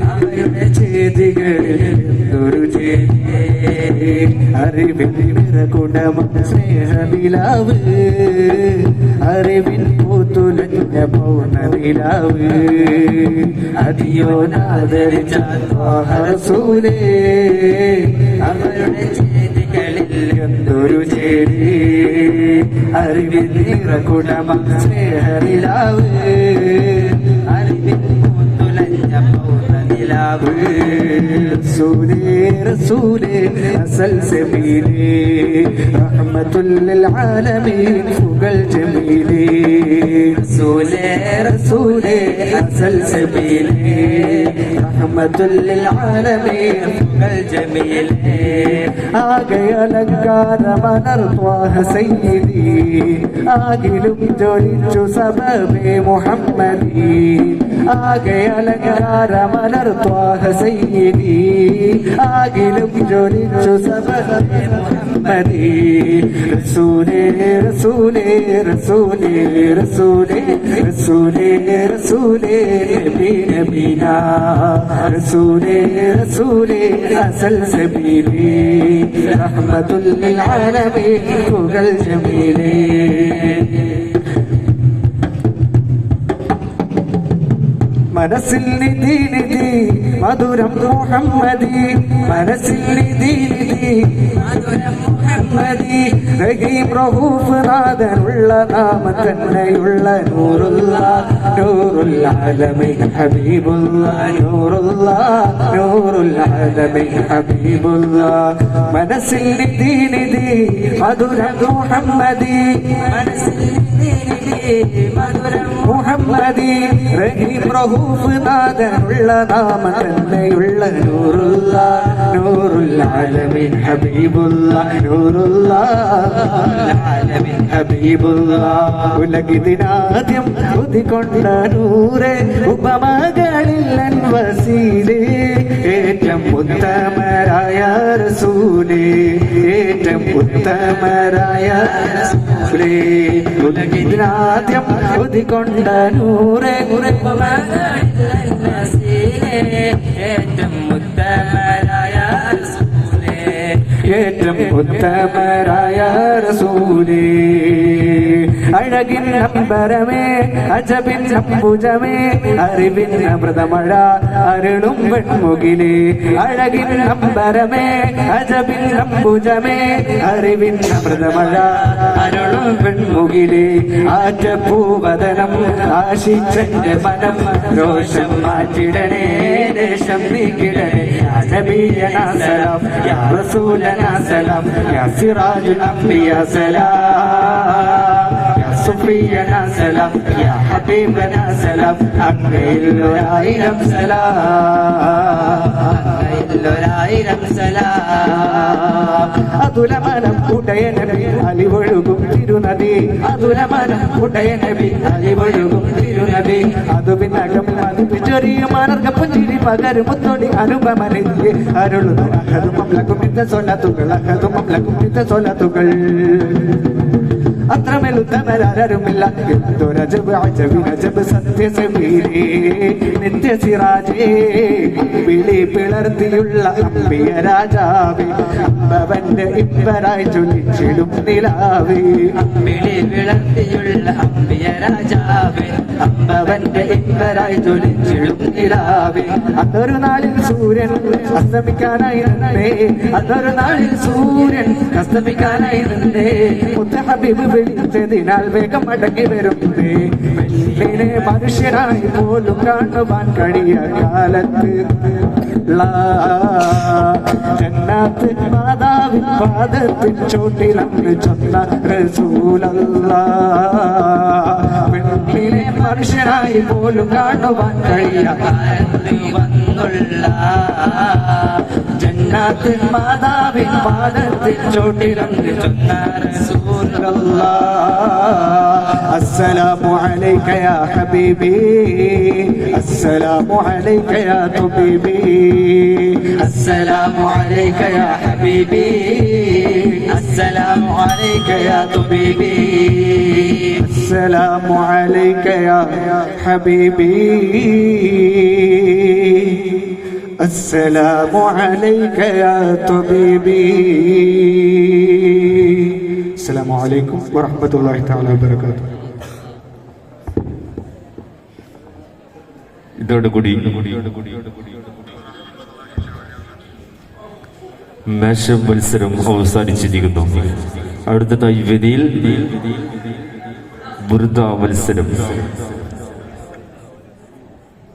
അവരുടെ ചെയ്തികളിൽ എന്തൊരു അറിവിൻ നിറകുടം സ്നേഹനിലാവ് അറിവിൻ പൂത്തുലഞ്ഞ പൗർണനിലാവ് അതിയോനാദരിച്ച റസൂലേ അവരുടെ ചെയ്തികളിൽ എന്തൊരു അറിവിൻ നിറകുടം സ്നേഹനിലാവ് അറിവിൻ പൂത്തുലഞ്ഞ പൗർണനിലാവ് رسولي رسولي سلسبيلي رحمة للعالمين فوق الجميل رسولي رسولي سلسبيلي رحمة للعالمين فوق الجميل آقي ألنكار من أرضاه سيدي آقلم جولج سبب محمدي آقي ألنكار من أرضاه سيدي آقلم جولج سبب محمدي رسولي رسولي رسولي رسولي رسولي رسولي نبي نبينا رسولي رسولي أسل سبيلي رحمة للعالمين فوق الجميل മനസ്സിൽ നിധി നിധി മധുരം മുഹമ്മദി മനസ്സിൽ നിധി നിധി മധുരം മുഹമ്മദി റഹീം റഹൂഫ് നാദനുള്ള നാമം തന്നെയുള്ള നൂറുള്ള നൂറുൽ ആലമീൻ ഹബീബുള്ള നൂറുള്ള നൂറുൽ ആലമീൻ ഹബീബുള്ള മനസ്സിൽ നിധി നിധി മധുരം മുഹമ്മദി മനസ്സിൽ നിധി നിധി മധുരം മുഹമ്മദി റഹീം റഹൂഫ് നാദനുള്ള നാമം തന്നെയുള്ള നൂറുള്ള നൂറുൽ ആലമീൻ ഹബീബുള്ള നൂറുള്ള ആലമീൻ ഹബീബുള്ള ഉലകിതിനാദ്യം ഉദിക്കൊണ്ട നൂറെ ഉപമകളില്ലൻ വസീലേ ഏറ്റവും ഉത്തമരായ റസൂലേ ഏറ്റവും ഉത്തമരായ റസൂലേ ഉലകിതിനാദ്യം ഉദിക്കൊണ്ട നൂറെ ഏറ്റവും ഉത്തമരായ റസൂലേ അഴകിൻ അമ്പരമേ അജബിൻ അംബുജമേ അറിവിൻ അമൃതമഴ അരുളും വെൺമുകിലേ അഴകിൻ അമ്പരമേ അജബിൻ അംബുജമേ അറിവിൻ അമൃതമഴ അരുളും വെൺമുകിലേ ആറ്റപ്പൂവദനം ആശിച്ചെന്റെ മനം രോഷം മാറ്റിടണേ ദേശം നീക്കിടണേ യാ നബിയനാ സലാം യാ റസൂലനാ സലാം യാ സിറാജുൽ അംബിയ സലാം യാ സുഫിയനാ സലാം യാ ഹബീബനാ സലാം അങ്ങയിലൊരായിരം സലാം അങ്ങയിലൊരായിരം സലാം അതുലമനം ഉടയനബി അലിവൊഴുകും തിരുനദി അതുലമനം ഉടയനബി അലിവൊഴുകും തിരുനദി അത് പിന്നകം അത് ചെറിയ മാനർക്ക പുഞ്ചിരി പകരും മുത്തോടി അനുപമനെതിരെ അരുളുന്നു അഹദും ലകുമിത്ത സ്വലത്തുകൾ അഹദും ലകുമിത്ത സ്വലത്തുകൾ അത്രമേൽ ഉത്തമരാരുമില്ല എന്തൊരജബ് അജബ് സത്യസമീരേ നിത്യ സിറാജേ വിളി പിളർത്തിയുള്ള അമ്പിയ രാജാവേ അമ്പവന്റെ ഇമ്പരായി ചൊല്ലിച്ചിടും നിലാവേ വിളി പിളർത്തിയുള്ള അമ്പിയ രാജാവേ അമ്പവന്റെ ഇമ്പരായി ചൊല്ലിച്ചിടും നിലാവേ അതൊരു നാളിൽ സൂര്യൻ അസ്തമിക്കാനായി നിന്നേ അതൊരു നാളിൽ സൂര്യൻ അസ്തമിക്കാനായി നിന്നേ മുത്ത ഹബീബ് വിളിച്ചതിനാൽ വേഗം മടങ്ങി വരുന്നേ വെള്ളിനെ മനുഷ്യനായി പോലും കാണുവാൻ കഴിയ കാലത്ത് ജന്നാത്ത് മാതാവിൻ പാദത്തിൻ ചോട്ടിലന്ന് ചൊന്ന റസൂലല്ലാഹ് വെള്ളിനെ മനുഷ്യനായി പോലും കാണുവാൻ കഴിയ വന്നുള്ള ജന്നാത്ത് മാതാവിൻ പാദത്തിൻ ചോട്ടിലന്ന് ചൊന്ന റസൂലല്ലാഹ് السلام عليك يا حبيبي السلام عليك يا طبيبي السلام عليك يا حبيبي السلام عليك يا طبيبي السلام عليك يا حبيبي السلام عليك يا طبيبي السلام عليكم ورحمة الله تعالى وبركاته. ഇതോടുകൂടി മേശ മത്സരം അവസാനിച്ചിരിക്കുന്നു. അടുത്തതായി വേദിയിൽ ബുർദ മത്സരം